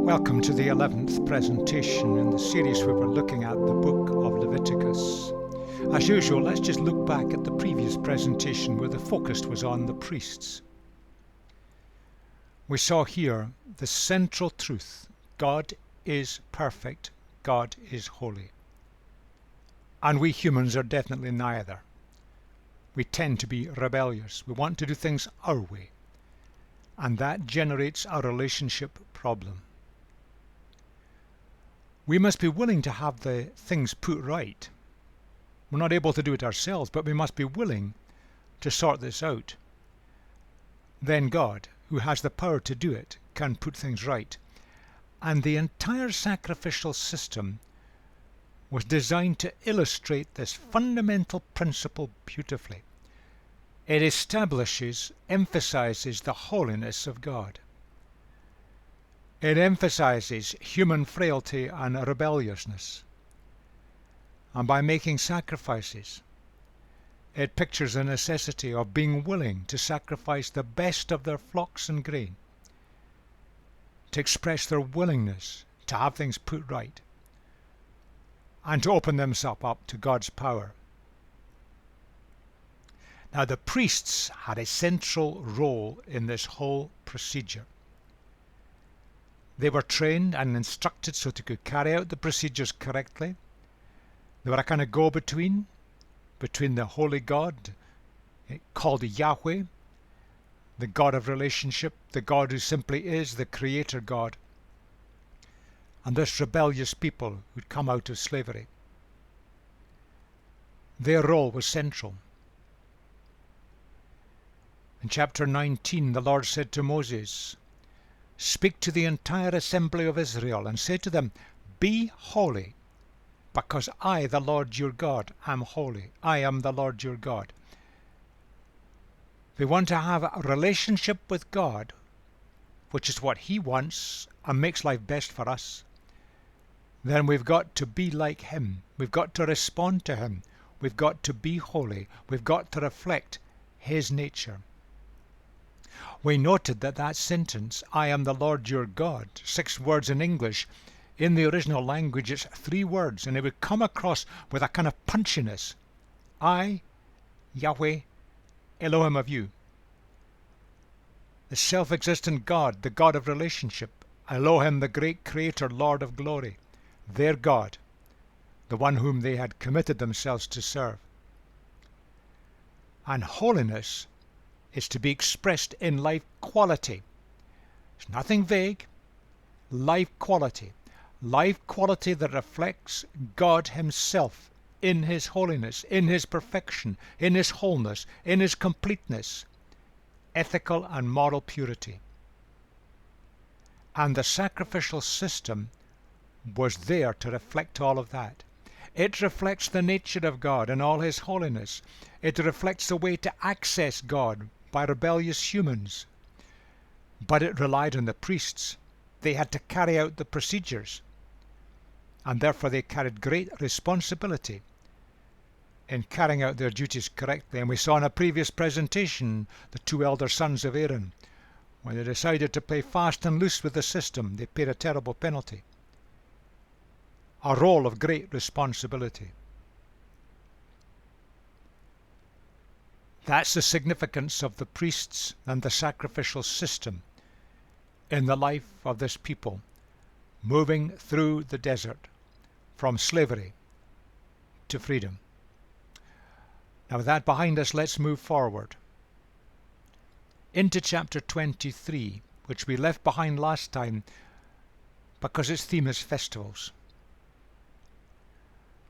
Welcome to the 11th presentation in the series where we're looking at the book of Leviticus. As usual, let's just look back at the previous presentation where the focus was on the priests. We saw here the central truth: God is perfect, God is holy. And we humans are definitely neither. We tend to be rebellious. We want to do things our way. And that generates a relationship problem. We must be willing to have the things put right. We're not able to do it ourselves, but we must be willing to sort this out. Then God, who has the power to do it, can put things right. And the entire sacrificial system was designed to illustrate this fundamental principle beautifully. It emphasizes the holiness of God. It emphasizes human frailty and rebelliousness. And by making sacrifices, it pictures the necessity of being willing to sacrifice the best of their flocks and grain, to express their willingness to have things put right, and to open themselves up to God's power. Now, the priests had a central role in this whole procedure. They were trained and instructed so they could carry out the procedures correctly. They were a kind of go-between between the holy God, called Yahweh, the God of relationship, the God who simply is the Creator God, and this rebellious people who'd come out of slavery. Their role was central. In chapter 19, the Lord said to Moses, "Speak to the entire assembly of Israel and say to them, 'Be holy, because I, the Lord your God, am holy. I am the Lord your God.'" We want to have a relationship with God, which is what He wants and makes life best for us. Then we've got to be like Him. We've got to respond to Him. We've got to be holy. We've got to reflect His nature. We noted that sentence, "I am the Lord your God," 6 words in English. In the original language it's 3 words, and it would come across with a kind of punchiness. I, Yahweh, Elohim of you. The self-existent God, the God of relationship. Elohim, the great Creator, Lord of glory. Their God, the one whom they had committed themselves to serve. And holiness is to be expressed in life quality. It's nothing vague. Life quality. Life quality that reflects God Himself in His holiness, in His perfection, in His wholeness, in His completeness, ethical and moral purity. And the sacrificial system was there to reflect all of that. It reflects the nature of God and all His holiness. It reflects the way to access God by rebellious humans. But it relied on the priests. They had to carry out the procedures, and therefore they carried great responsibility in carrying out their duties correctly. And we saw in a previous presentation the 2 elder sons of Aaron. When they decided to play fast and loose with the system, they paid a terrible penalty. A role of great responsibility. That's the significance of the priests and the sacrificial system in the life of this people, moving through the desert from slavery to freedom. Now with that behind us, let's move forward into chapter 23, which we left behind last time because its theme is festivals.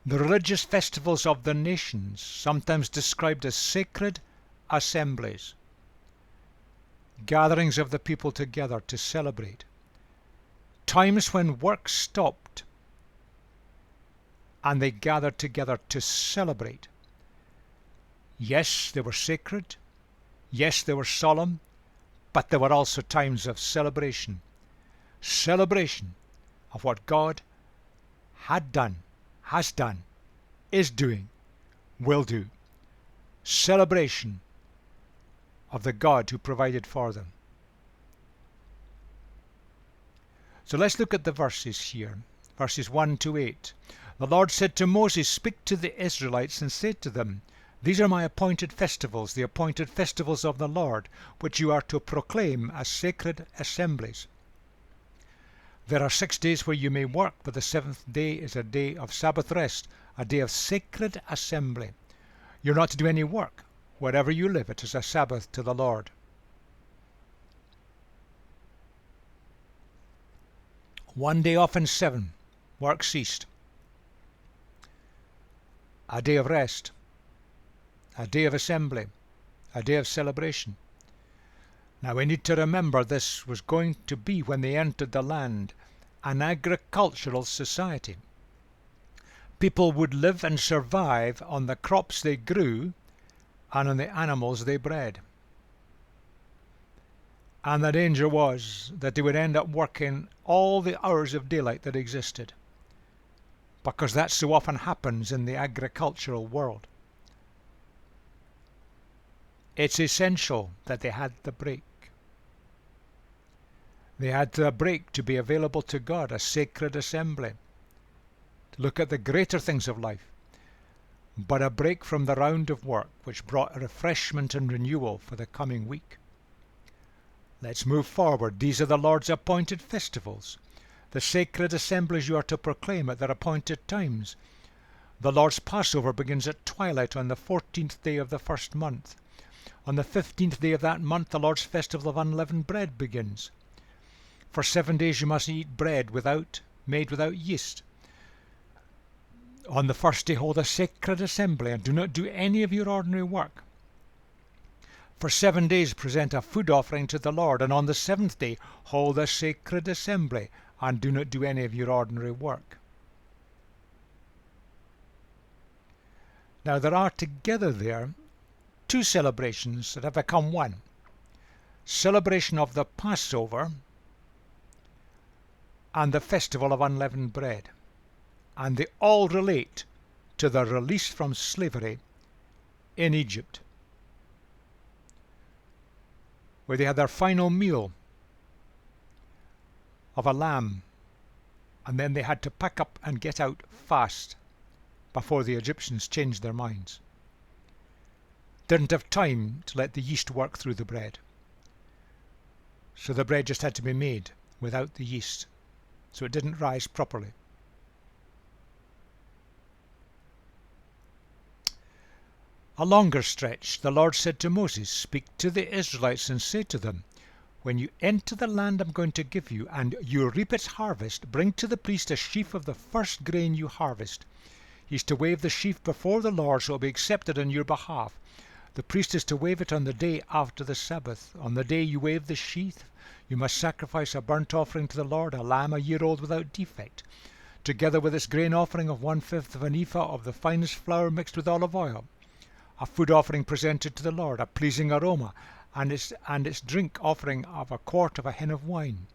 The religious festivals of the nations, sometimes described as sacred assemblies, gatherings of the people together to celebrate, times when work stopped and they gathered together to celebrate. Yes, they were sacred. Yes, they were solemn, but there were also times of celebration. Celebration of what God had done, has done, is doing, will do. Celebration of the God who provided for them. So let's look at the verses here, verses 1 to 8. The Lord said to Moses, "Speak to the Israelites and say to them, These are my appointed festivals, the appointed festivals of the Lord, which you are to proclaim as sacred assemblies. There are 6 days where you may work, but the 7th day is a day of Sabbath rest, a day of sacred assembly. You're not to do any work. Wherever you live, it is a Sabbath to the Lord." One day off in 7, work ceased. A day of rest, a day of assembly, a day of celebration. Now we need to remember this was going to be, when they entered the land, an agricultural society. People would live and survive on the crops they grew and on the animals they bred. And the danger was that they would end up working all the hours of daylight that existed, because that so often happens in the agricultural world. It's essential that they had the break. They had the break to be available to God, a sacred assembly, to look at the greater things of life, but a break from the round of work which brought refreshment and renewal for the coming week. Let's move forward. These are the Lord's appointed festivals, the sacred assemblies you are to proclaim at their appointed times. The Lord's Passover begins at twilight on the 14th day of the first month. On the 15th day of that month, the Lord's festival of unleavened bread begins. For 7 days you must eat bread made without yeast. On the first day hold a sacred assembly, and do not do any of your ordinary work. For 7 days present a food offering to the Lord, and on the 7th day hold a sacred assembly, and do not do any of your ordinary work. Now there are together there 2 celebrations that have become one. Celebration of the Passover and the festival of unleavened bread. And they all relate to the release from slavery in Egypt, where they had their final meal of a lamb, and then they had to pack up and get out fast before the Egyptians changed their minds. Didn't have time to let the yeast work through the bread, so the bread just had to be made without the yeast, so it didn't rise properly. A longer stretch, the Lord said to Moses, "Speak to the Israelites and say to them, When you enter the land I'm going to give you, and you reap its harvest, bring to the priest a sheaf of the first grain you harvest. He is to wave the sheaf before the Lord, so it will be accepted on your behalf. The priest is to wave it on the day after the Sabbath. On the day you wave the sheaf, you must sacrifice a burnt offering to the Lord, a lamb a year old without defect, together with its grain offering of 1/5 of an ephah of the finest flour mixed with olive oil, a food offering presented to the Lord, a pleasing aroma, and its drink offering of 1/4 of a hin of wine.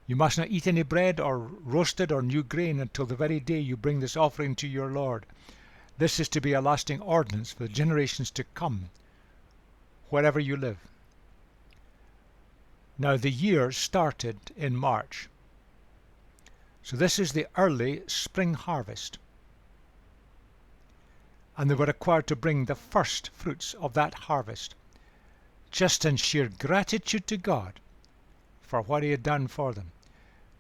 You must not eat any bread or roasted or new grain until the very day you bring this offering to your Lord. This is to be a lasting ordinance for the generations to come, wherever you live." Now the year started in March, so this is the early spring harvest. and they were required to bring the first fruits of that harvest, just in sheer gratitude to God for what he had done for them.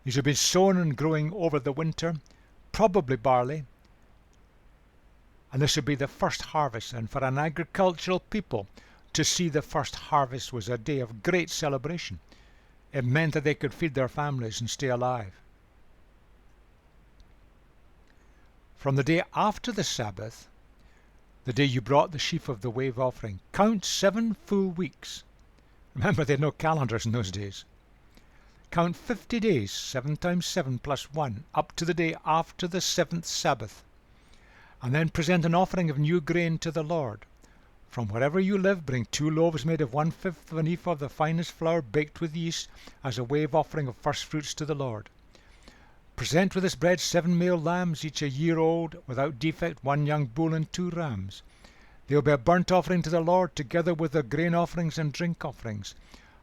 These had been sown and growing over the winter, probably barley, and this would be the first harvest. And for an agricultural people, to see the first harvest was a day of great celebration. It meant that they could feed their families and stay alive. From the day after the Sabbath, the day you brought the sheaf of the wave offering, count 7 full weeks. Remember, they had no calendars in those days. Count 50 days, 7 times 7 plus 1, up to the day after the 7th Sabbath, and then present an offering of new grain to the Lord. From wherever you live, bring 2 loaves made of 1/5 of an ephah of the finest flour baked with yeast as a wave offering of first fruits to the Lord. Present with this bread 7 male lambs, each a year old, without defect, 1 young bull and 2 rams. They will be a burnt offering to the Lord, together with the grain offerings and drink offerings,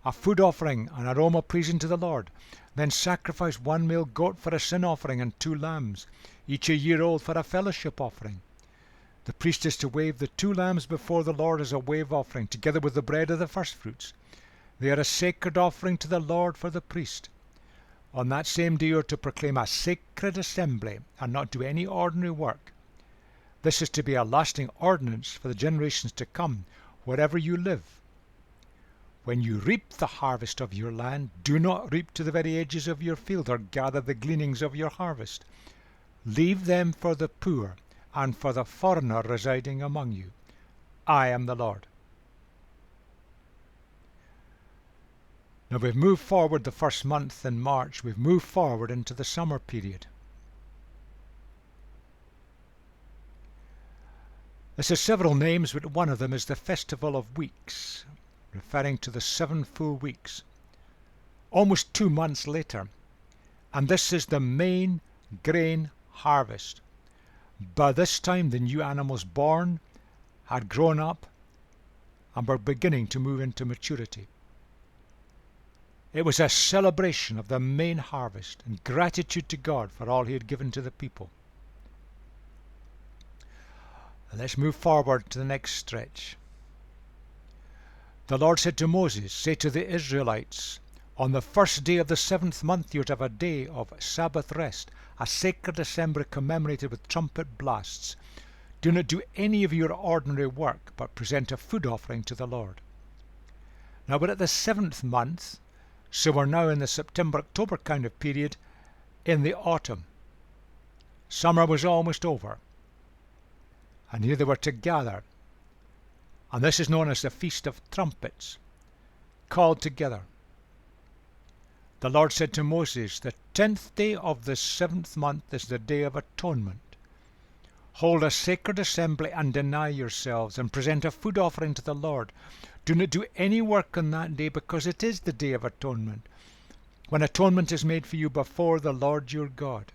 a food offering, an aroma pleasing to the Lord. Then sacrifice 1 male goat for a sin offering and 2 lambs, each a year old, for a fellowship offering. The priest is to wave the 2 lambs before the Lord as a wave offering, together with the bread of the firstfruits. They are a sacred offering to the Lord for the priest. On that same day you are to proclaim a sacred assembly and not do any ordinary work. This is to be a lasting ordinance for the generations to come, wherever you live. When you reap the harvest of your land, do not reap to the very edges of your field, or gather the gleanings of your harvest. Leave them for the poor and for the foreigner residing among you. I am the Lord. Now we've moved forward the first month in March. We've moved forward into the summer period. This has several names, but one of them is the Festival of Weeks, referring to the 7 full weeks, almost 2 months later. And this is the main grain harvest. By this time the new animals born had grown up and were beginning to move into maturity. It was a celebration of the main harvest and gratitude to God for all he had given to the people. And let's move forward to the next stretch. The Lord said to Moses, say to the Israelites, on the first day of the 7th month you are to have a day of Sabbath rest, a sacred assembly commemorated with trumpet blasts. Do not do any of your ordinary work, but present a food offering to the Lord. Now we're at the 7th month, so we're now in the September-October kind of period, in the autumn. Summer was almost over, and here they were to gather. And this is known as the Feast of Trumpets, called together. The Lord said to Moses, the 10th day of the 7th month is the Day of Atonement. Hold a sacred assembly and deny yourselves, and present a food offering to the Lord. Do not do any work on that day, because it is the Day of Atonement, when atonement is made for you before the Lord your God.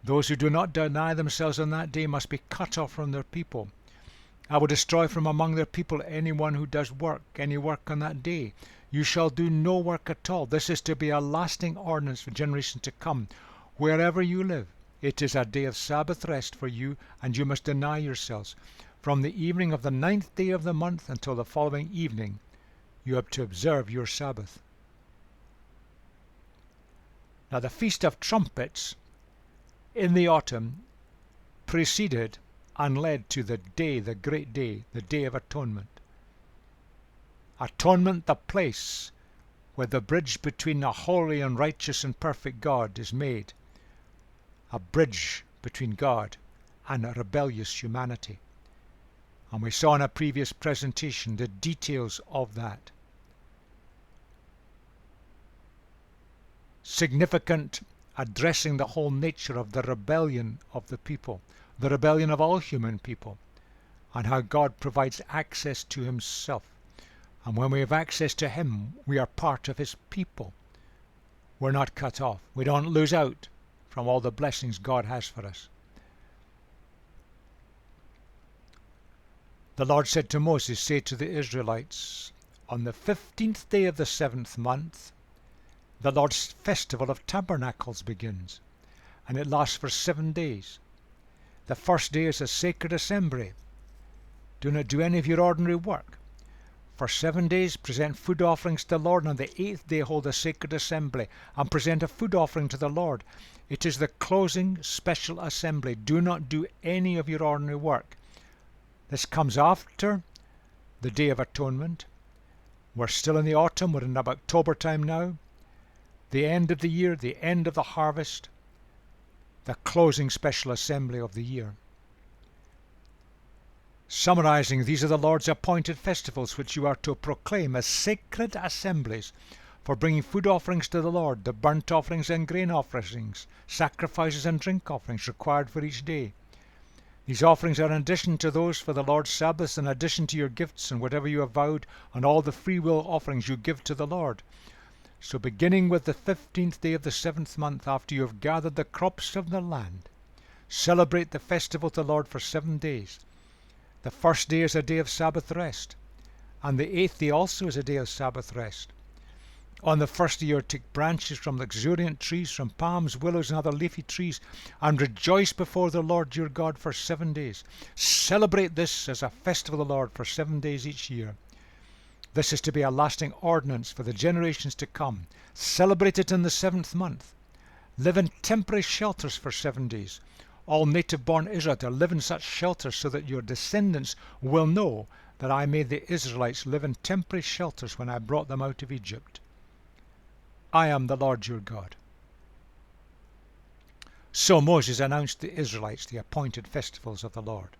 Those who do not deny themselves on that day must be cut off from their people. I will destroy from among their people anyone who does any work on that day. You shall do no work at all. This is to be a lasting ordinance for generations to come, wherever you live. It is a day of Sabbath rest for you, and you must deny yourselves. From the evening of the 9th day of the month until the following evening, you have to observe your Sabbath. Now the Feast of Trumpets in the autumn preceded and led to the day, the great day, the Day of Atonement. Atonement, the place where the bridge between a holy and righteous and perfect God is made, a bridge between God and a rebellious humanity. And we saw in a previous presentation the details of that. Significant, addressing the whole nature of the rebellion of the people, the rebellion of all human people, and how God provides access to himself. And when we have access to him, we are part of his people. We're not cut off. We don't lose out from all the blessings God has for us. The Lord said to Moses, say to the Israelites, on the 15th day of the 7th month, the Lord's festival of Tabernacles begins, and it lasts for 7 days. The first day is a sacred assembly, Do not do any of your ordinary work. For 7 days present food offerings to the Lord, and on the 8th day hold a sacred assembly, and present a food offering to the Lord. It is the closing special assembly. Do not do any of your ordinary work. This comes after the Day of Atonement. We're still in the autumn. We're in about October time now. The end of the year, the end of the harvest, the closing special assembly of the year. Summarizing, these are the Lord's appointed festivals which you are to proclaim as sacred assemblies for bringing food offerings to the Lord, the burnt offerings and grain offerings, sacrifices and drink offerings required for each day. These offerings are in addition to those for the Lord's Sabbaths, in addition to your gifts and whatever you have vowed, and all the free will offerings you give to the Lord. So beginning with the 15th day of the 7th month, after you have gathered the crops of the land, celebrate the festival to the Lord for 7 days. The first day is a day of Sabbath rest, and the 8th day also is a day of Sabbath rest. On the first day you are to take branches from luxuriant trees, from palms, willows, and other leafy trees, and rejoice before the Lord your God for 7 days. Celebrate this as a festival of the Lord for 7 days each year. This is to be a lasting ordinance for the generations to come. Celebrate it in the 7th month. Live in temporary shelters for 7 days. All native-born Israel to live in such shelters so that your descendants will know that I made the Israelites live in temporary shelters when I brought them out of Egypt. I am the Lord your God. So Moses announced to the Israelites the appointed festivals of the Lord.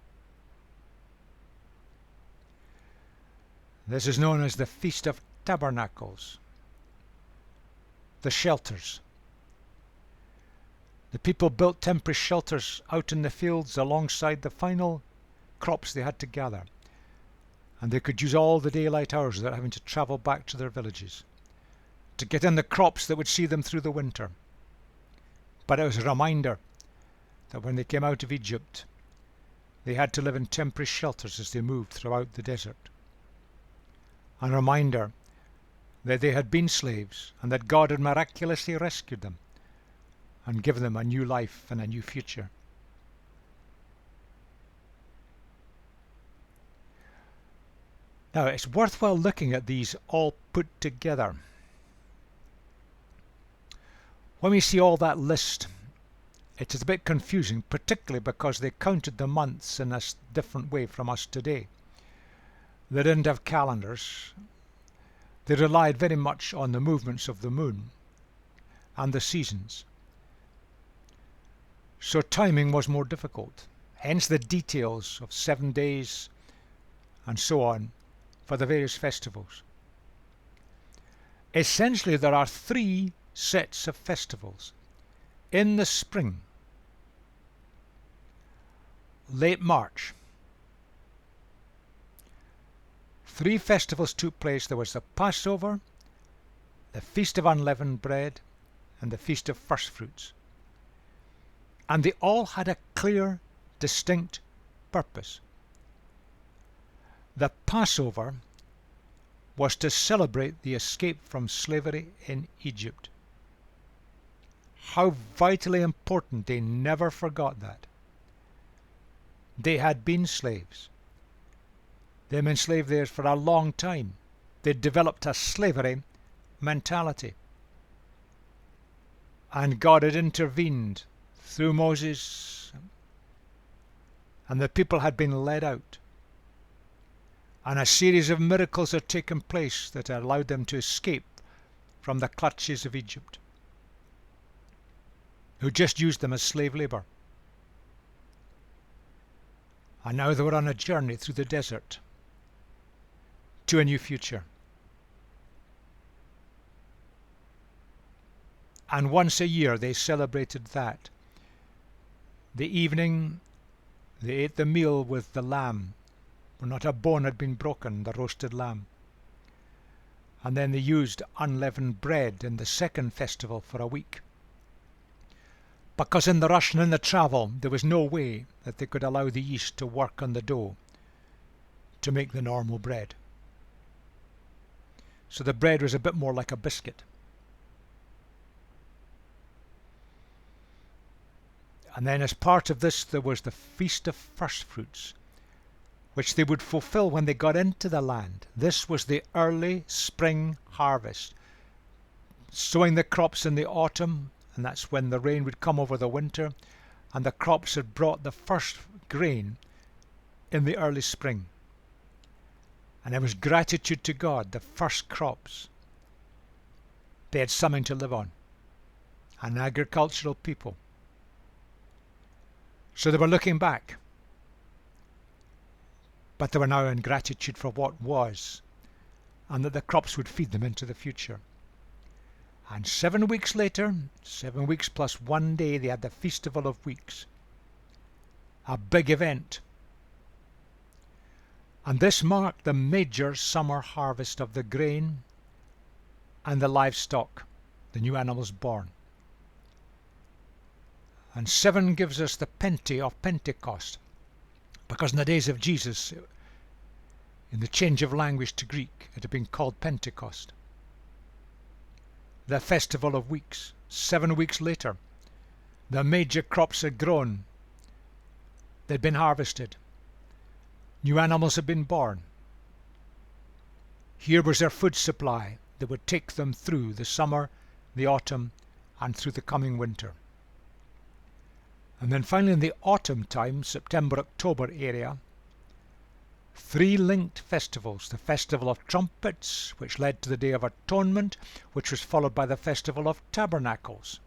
This is known as the Feast of Tabernacles, the shelters. The people built temporary shelters out in the fields alongside the final crops they had to gather, and they could use all the daylight hours without having to travel back to their villages to get in the crops that would see them through the winter. But it was a reminder that when they came out of Egypt, they had to live in temporary shelters as they moved throughout the desert. A reminder that they had been slaves and that God had miraculously rescued them and given them a new life and a new future. Now, it's worthwhile looking at these all put together. When we see all that list, it is a bit confusing, particularly because they counted the months in a different way from us today. They didn't have calendars. They relied very much on the movements of the moon and the seasons. So timing was more difficult, hence the details of 7 days and so on for the various festivals. Essentially, there are 3 sets of festivals. In the spring, late March, 3 festivals took place. There was the Passover, the Feast of Unleavened Bread, and the Feast of First Fruits. And they all had a clear, distinct purpose. The Passover was to celebrate the escape from slavery in Egypt. How vitally important, they never forgot that. They had been slaves. They had been enslaved there for a long time. They developed a slavery mentality. And God had intervened through Moses, and the people had been led out. And a series of miracles had taken place that allowed them to escape from the clutches of Egypt, who just used them as slave labor. And now they were on a journey through the desert to a new future. And once a year they celebrated that. The evening they ate the meal with the lamb, where not a bone had been broken, the roasted lamb. And then they used unleavened bread in the second festival for a week. Because in the rush and in the travel, there was no way that they could allow the yeast to work on the dough to make the normal bread. So the bread was a bit more like a biscuit. And then as part of this, there was the Feast of First Fruits, which they would fulfill when they got into the land. This was the early spring harvest, sowing the crops in the autumn, and that's when the rain would come over the winter, and the crops had brought the first grain in the early spring. And it was gratitude to God, the first crops. They had something to live on, an agricultural people. So they were looking back, but they were now in gratitude for what was, and that the crops would feed them into the future. And 7 weeks later, 7 weeks plus 1 day, they had the Festival of Weeks, a big event. And this marked the major summer harvest of the grain and the livestock, the new animals born. And 7 gives us the Pente of Pentecost, because in the days of Jesus, in the change of language to Greek, it had been called Pentecost. The Festival of Weeks, 7 weeks later, the major crops had grown, they'd been harvested, new animals had been born. Here was their food supply that would take them through the summer, the autumn, and through the coming winter. And then finally in the autumn time, September, October area, 3 linked festivals. The Festival of Trumpets, which led to the Day of Atonement, which was followed by the Festival of Tabernacles.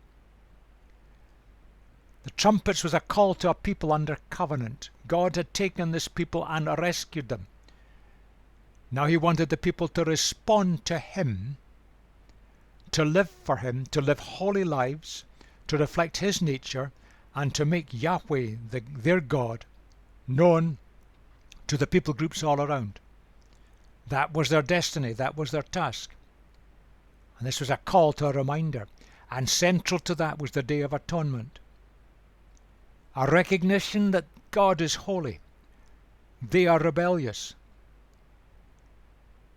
The trumpets was a call to a people under covenant. God had taken this people and rescued them. Now he wanted the people to respond to him, to live for him, to live holy lives, to reflect his nature, and to make Yahweh, their God, known to the people groups all around. That was their destiny, that was their task. And this was a call to a reminder. And central to that was the Day of Atonement. A recognition that God is holy. They are rebellious.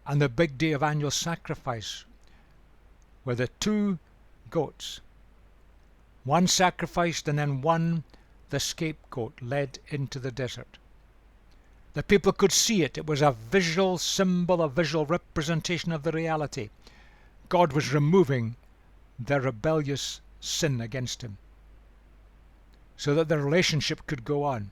And the big day of annual sacrifice, where the 2 goats, one sacrificed and then one, the scapegoat, led into the desert. The people could see it. It was a visual symbol, a visual representation of the reality. God was removing their rebellious sin against him, so that their relationship could go on.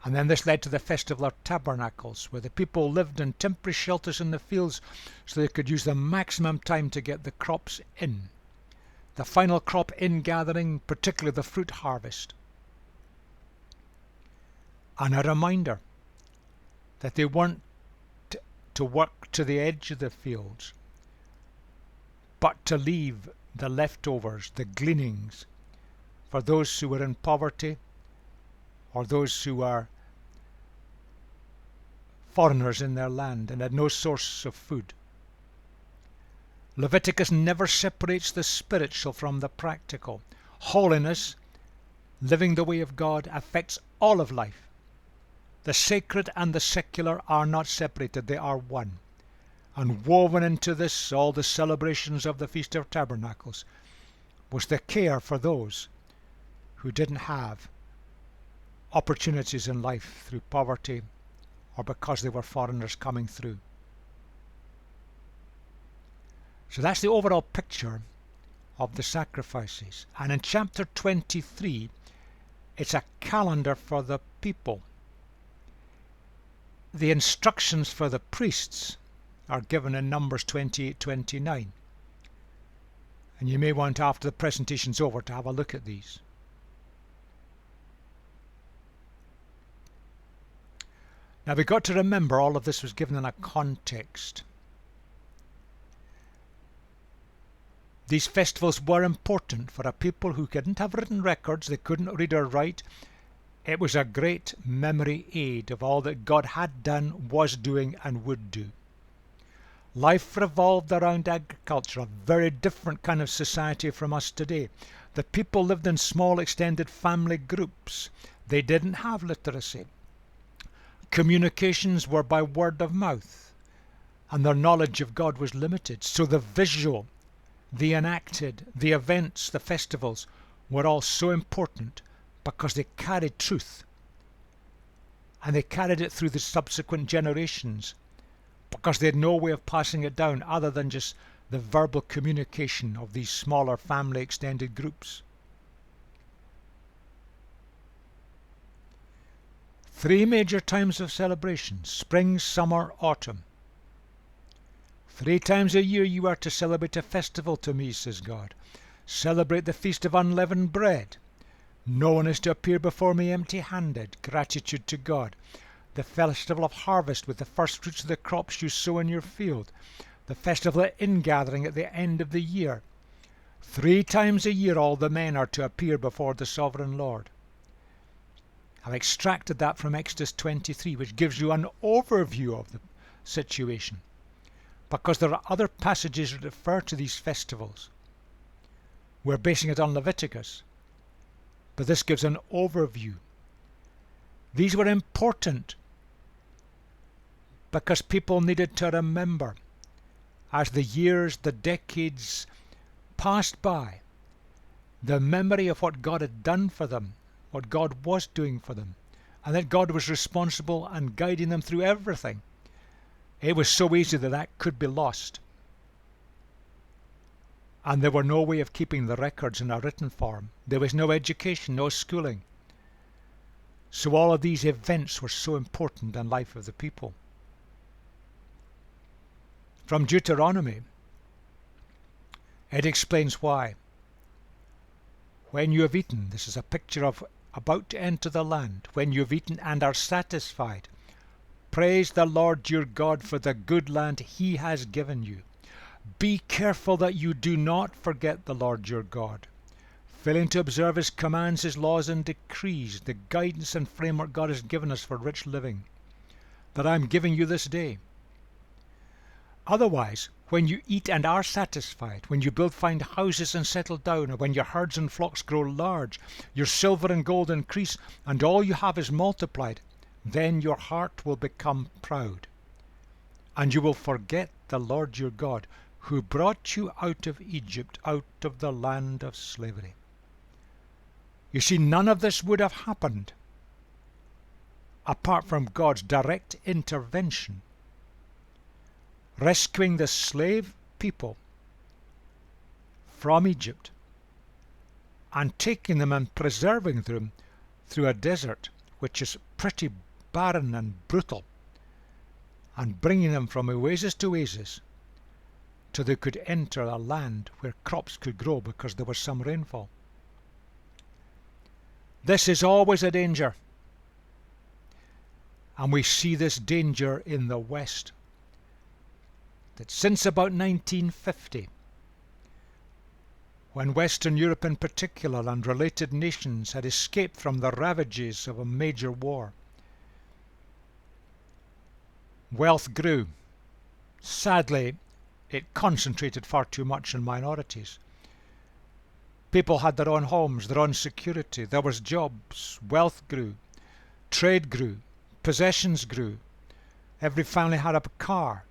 And then this led to the Festival of Tabernacles, where the people lived in temporary shelters in the fields so they could use the maximum time to get the crops in. The final crop in gathering, particularly the fruit harvest. And a reminder that they weren't to work to the edge of the fields, but to leave the leftovers, the gleanings, for those who were in poverty or those who are foreigners in their land and had no source of food. Leviticus never separates the spiritual from the practical. Holiness, living the way of God, affects all of life. The sacred and the secular are not separated, they are one. And woven into this, all the celebrations of the Feast of Tabernacles, was the care for those who didn't have opportunities in life through poverty or because they were foreigners coming through. So that's the overall picture of the sacrifices. And in chapter 23, it's a calendar for the people. The instructions for the priests are given in Numbers 28-29. And you may want, after the presentation's over, to have a look at these. Now we've got to remember all of this was given in a context. These festivals were important for a people who didn't have written records, they couldn't read or write. It was a great memory aid of all that God had done, was doing, and would do. Life revolved around agriculture, a very different kind of society from us today. The people lived in small extended family groups. They didn't have literacy. Communications were by word of mouth, and their knowledge of God was limited. So the visual, the enacted, the events, the festivals were all so important because they carried truth. and they carried it through the subsequent generations because they had no way of passing it down other than just the verbal communication of these smaller family extended groups. 3 major times of celebration: spring, summer, autumn. 3 times a year you are to celebrate a festival to me, says God. Celebrate the feast of unleavened bread. No one is to appear before me empty-handed. Gratitude to God. The festival of harvest with the first fruits of the crops you sow in your field. The festival of ingathering at the end of the year. 3 times a year all the men are to appear before the sovereign Lord. I've extracted that from Exodus 23, which gives you an overview of the situation, because there are other passages that refer to these festivals. We're basing it on Leviticus, but this gives an overview. These were important because people needed to remember, as the years, the decades passed by, the memory of what God had done for them, what God was doing for them, and that God was responsible and guiding them through everything. It was so easy that that could be lost. And there were no way of keeping the records in a written form. There was no education, no schooling. So all of these events were so important in the life of the people. From Deuteronomy, it explains why. When you have eaten, this is a picture of about to enter the land, when you have eaten and are satisfied, praise the Lord your God for the good land he has given you. Be careful that you do not forget the Lord your God, failing to observe his commands, his laws and decrees, the guidance and framework God has given us for rich living, that I am giving you this day. Otherwise, when you eat and are satisfied, when you build fine houses and settle down, or when your herds and flocks grow large, your silver and gold increase, and all you have is multiplied, then your heart will become proud, and you will forget the Lord your God, who brought you out of Egypt, out of the land of slavery. You see, none of this would have happened apart from God's direct intervention, rescuing the slave people from Egypt and taking them and preserving them through a desert which is pretty barren and brutal, and bringing them from oasis to oasis till they could enter a land where crops could grow because there was some rainfall. This is always a danger, and we see this danger in the West. That since about 1950, when Western Europe in particular and related nations had escaped from the ravages of a major war, wealth grew. Sadly, it concentrated far too much in minorities. People had their own homes, their own security, there was jobs, wealth grew, trade grew, possessions grew, every family had a car.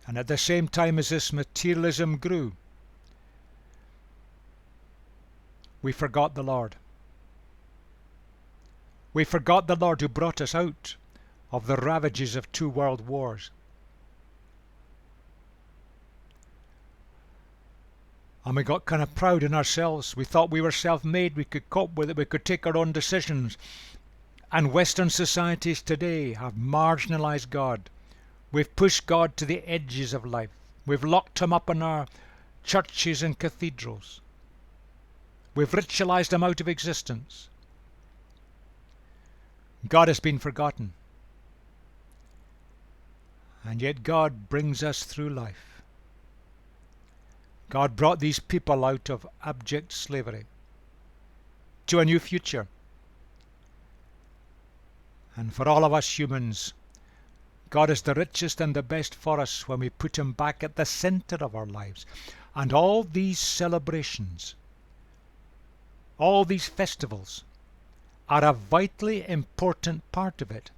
And at the same time as this materialism grew, we forgot the Lord. We forgot the Lord who brought us out of the ravages of 2 world wars. And we got kind of proud in ourselves. We thought we were self-made, we could cope with it, we could take our own decisions. And Western societies today have marginalized God. We've pushed God to the edges of life. We've locked him up in our churches and cathedrals. We've ritualized him out of existence. God has been forgotten. And yet God brings us through life. God brought these people out of abject slavery to a new future. And for all of us humans, God is the richest and the best for us when we put him back at the center of our lives. And all these celebrations, all these festivals, are a vitally important part of it.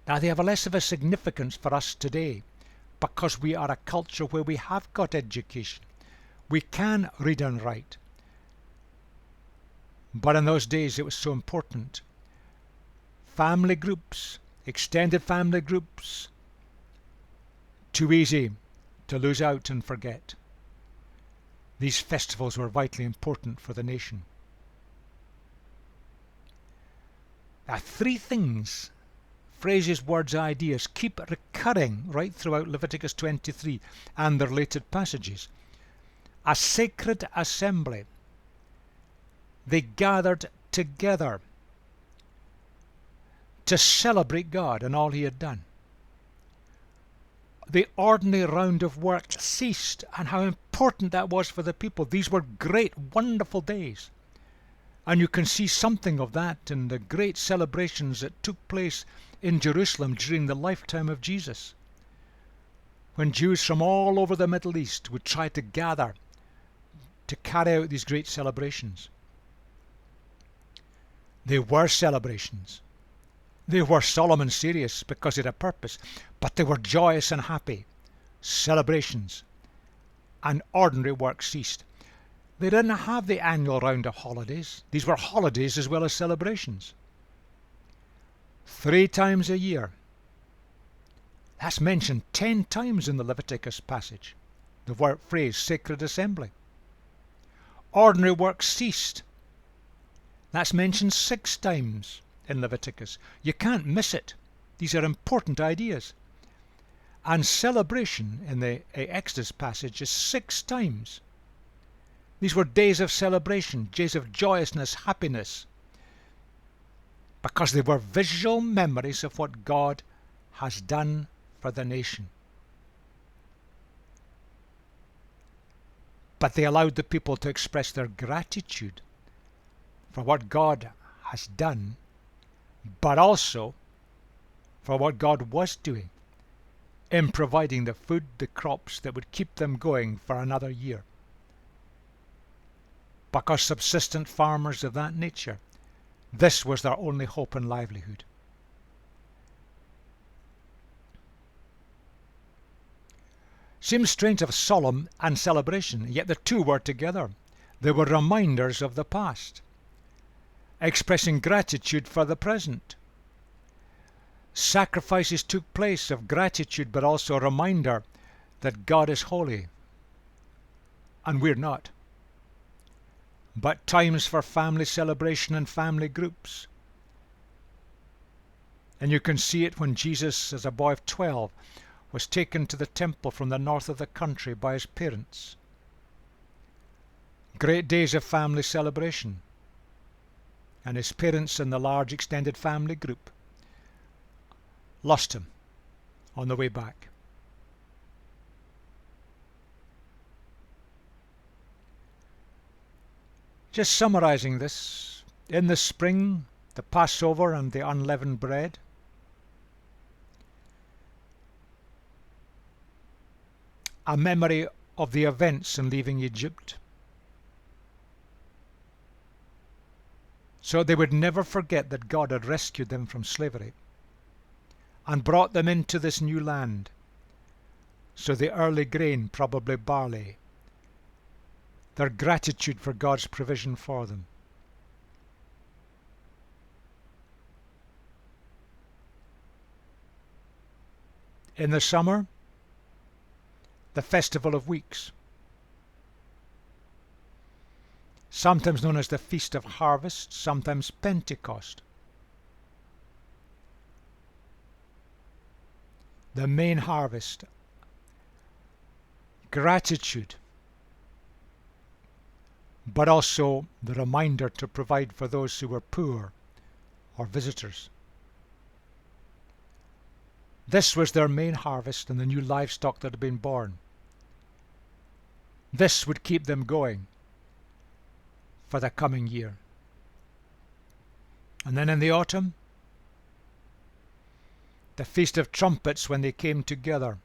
Now they have less of a significance for us today because we are a culture where we have got education. We can read and write. But in those days it was so important. family groups, extended family groups, too easy to lose out and forget. These festivals were vitally important for the nation. Now, three things, phrases, words, ideas, keep recurring right throughout Leviticus 23 and the related passages. A sacred assembly. They gathered together to celebrate God and all he had done. The ordinary round of work ceased, and how important that was for the people. These were great, wonderful days. And you can see something of that in the great celebrations that took place in Jerusalem during the lifetime of Jesus, when Jews from all over the Middle East would try to gather to carry out these great celebrations. They were celebrations. They were solemn and serious because it had a purpose, but they were joyous and happy celebrations, and ordinary work ceased. They didn't have the annual round of holidays. These were holidays as well as celebrations. 3 times a year. That's mentioned 10 times in the Leviticus passage, the phrase sacred assembly. Ordinary work ceased. That's mentioned 6 times in Leviticus. You can't miss it. These are important ideas. And celebration in the Exodus passage is 6 times. These were days of celebration, days of joyousness, happiness, because they were visual memories of what God has done for the nation. But they allowed the people to express their gratitude for what God has done, but also for what God was doing in providing the food, the crops that would keep them going for another year. Because subsistent farmers of that nature, this was their only hope and livelihood. Seems strange of solemn and celebration, yet the two were together. They were reminders of the past, expressing gratitude for the present. Sacrifices took place of gratitude, but also a reminder that God is holy and we're not. But times for family celebration and family groups. And you can see it when Jesus, as a boy of 12, was taken to the temple from the north of the country by his parents. Great days of family celebration. And his parents and the large extended family group lost him on the way back. Just summarizing this, in the spring, the Passover and the unleavened bread. A memory of the events in leaving Egypt, so they would never forget that God had rescued them from slavery and brought them into this new land. So the early grain, probably barley, their gratitude for God's provision for them. In the summer, the Festival of Weeks, sometimes known as the Feast of Harvest, sometimes Pentecost. The main harvest, gratitude, but also the reminder to provide for those who were poor or visitors. This was their main harvest and the new livestock that had been born. This would keep them going for the coming year. And then in the autumn, the Feast of Trumpets, when they came together.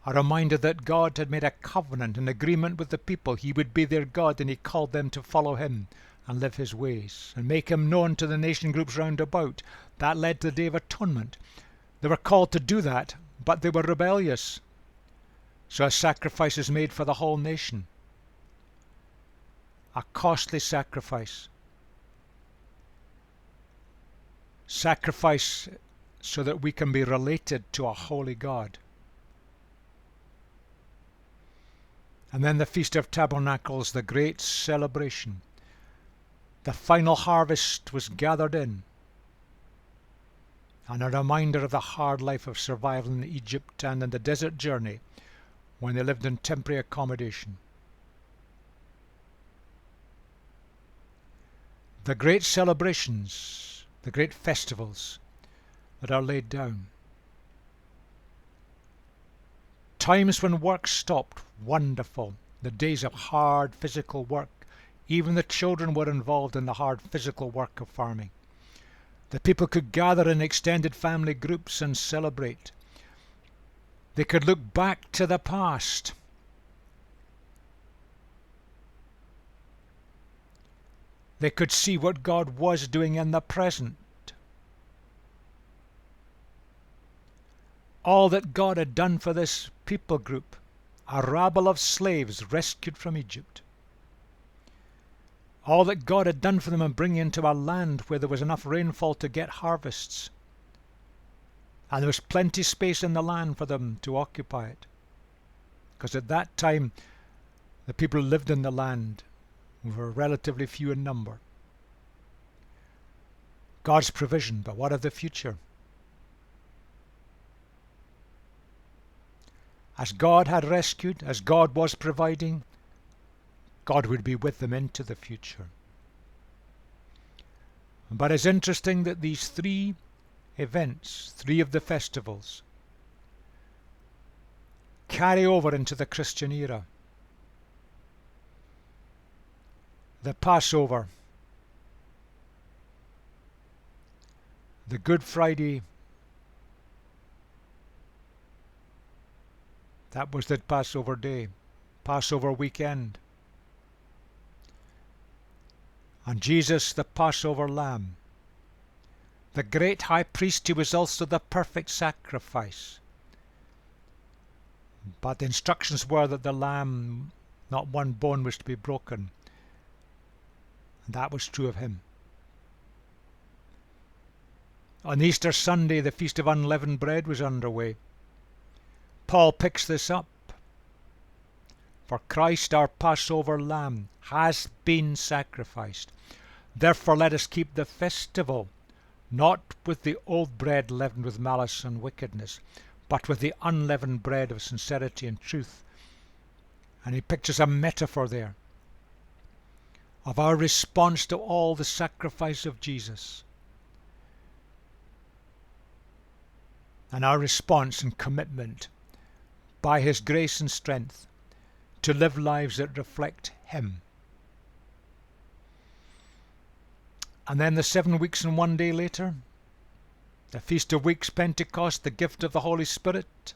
A reminder that God had made a covenant, an agreement with the people. He would be their God, and he called them to follow him and live his ways and make him known to the nation groups round about. That led to the Day of Atonement. They were called to do that, but they were rebellious. So a sacrifice is made for the whole nation. A costly sacrifice. Sacrifice so that we can be related to a holy God. And then the Feast of Tabernacles, the great celebration. The final harvest was gathered in, and a reminder of the hard life of survival in Egypt and in the desert journey when they lived in temporary accommodation. The great celebrations, the great festivals that are laid down. Times when work stopped, wonderful. The days of hard physical work. Even the children were involved in the hard physical work of farming. The people could gather in extended family groups and celebrate. They could look back to the past. They could see what God was doing in the present. All that God had done for this people group, a rabble of slaves rescued from Egypt. All that God had done for them in bringing into a land where there was enough rainfall to get harvests. And there was plenty space in the land for them to occupy it. Because at that time, the people who lived in the land were relatively few in number. God's provision, but what of the future? As God had rescued, as God was providing, God would be with them into the future. But it's interesting that these three events, three of the festivals, carry over into the Christian era. The Passover, the Good Friday, that was the Passover day, Passover weekend. And Jesus, the Passover lamb, the great high priest who was also the perfect sacrifice. But the instructions were that the lamb, not one bone was to be broken. And that was true of him. On Easter Sunday, the Feast of Unleavened Bread was underway. Paul picks this up. For Christ, our Passover lamb, has been sacrificed. Therefore let us keep the festival, not with the old bread leavened with malice and wickedness, but with the unleavened bread of sincerity and truth. And he pictures a metaphor there of our response to all the sacrifice of Jesus. And our response and commitment by his grace and strength to live lives that reflect him. And then the 7 weeks and 1 day later, the Feast of Weeks, Pentecost, the gift of the Holy Spirit,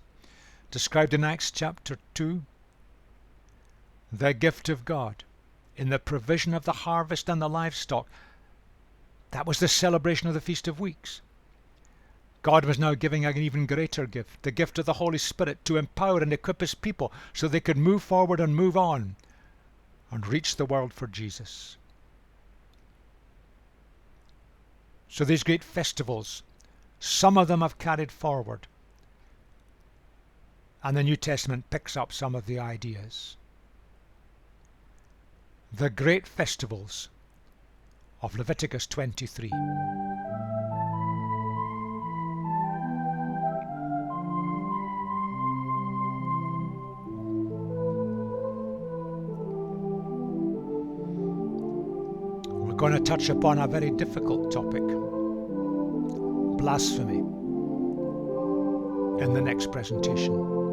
described in Acts chapter 2. The gift of God in the provision of the harvest and the livestock. That was the celebration of the Feast of Weeks. God was now giving an even greater gift, the gift of the Holy Spirit, to empower and equip his people so they could move forward and move on and reach the world for Jesus. So these great festivals, some of them have carried forward, and the New Testament picks up some of the ideas. The great festivals of Leviticus 23. We're going to touch upon a very difficult topic, blasphemy, in the next presentation.